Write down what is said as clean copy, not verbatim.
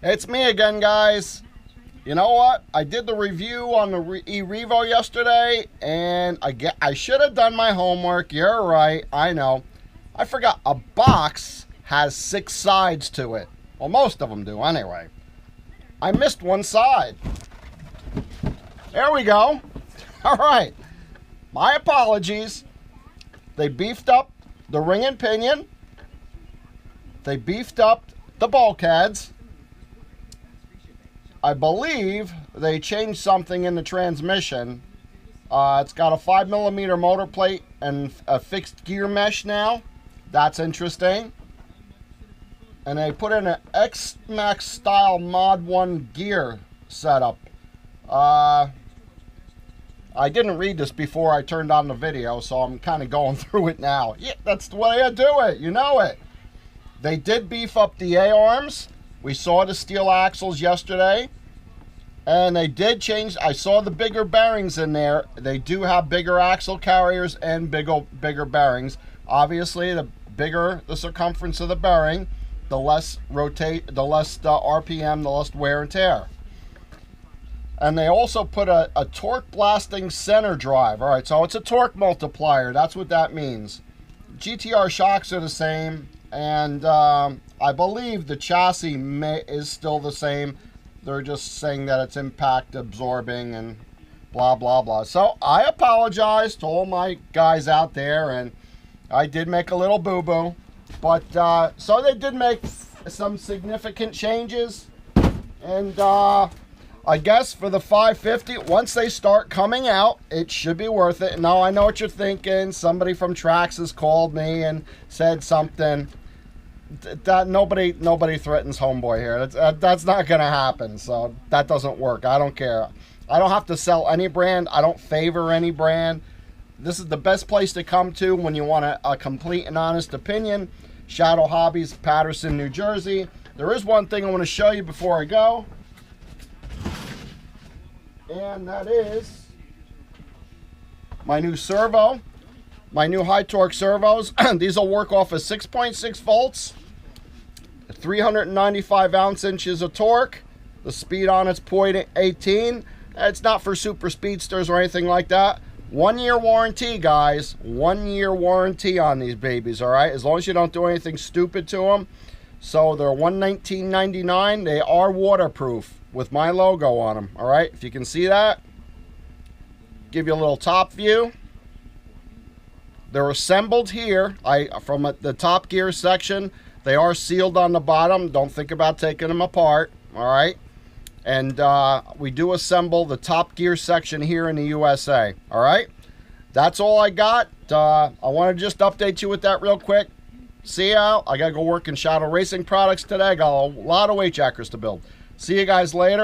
It's me again, guys. You know what? I did the review on the E-Revo yesterday, and I should have done my homework. You're right. I know. I forgot. A box has 6 sides to it. Well, most of them do anyway. I missed one side. There we go. All right. My apologies. They beefed up the ring and pinion. They beefed up the bulkheads. I believe they changed something in the transmission. It's got a 5mm motor plate and a fixed gear mesh now. That's interesting. And they put in an X-Max style Mod 1 gear setup. I didn't read this before I turned on the video, so I'm kind of going through it now. Yeah, that's the way I do it. You know it. They did beef up the A-arms. We saw the steel axles yesterday. And they did change. I saw the bigger bearings in there. They do have bigger axle carriers and bigger bearings. Obviously, the bigger the circumference of the bearing, the less RPM, the less wear and tear. And they also put a torque blasting center drive. All right, so it's a torque multiplier. That's what that means. GTR shocks are the same, and I believe the chassis is still the same. They're just saying that it's impact absorbing and blah, blah, blah. So I apologize to all my guys out there, and I did make a little boo-boo. But, so they did make some significant changes. And I guess for the 550, once they start coming out, it should be worth it. Now, I know what you're thinking. Somebody from Traxxas called me and said something. That nobody threatens homeboy here. That's not gonna happen. So that doesn't work. I don't care. I don't have to sell any brand. I don't favor any brand. This is the best place to come to when you want a complete and honest opinion. Shadow Hobbies, Patterson, New Jersey. There is one thing I want to show you before I go, and that is my new servo. My new high torque servos. These will work off of 6.6 volts, 395 ounce-inches of torque. The speed on it's 0.18. It's not for super speedsters or anything like that. 1 year warranty, guys. 1 year warranty on these babies, all right? As long as you don't do anything stupid to them. So they're $119.99. They are waterproof with my logo on them, all right? If you can see that. Give you a little top view. They're assembled here. From the top gear section. They are sealed on the bottom. Don't think about taking them apart. All right. And we do assemble the top gear section here in the USA. All right. That's all I got. I want to just update you with that real quick. See ya. I got to go work in Shadow Racing Products today. I got a lot of weight jackers to build. See you guys later.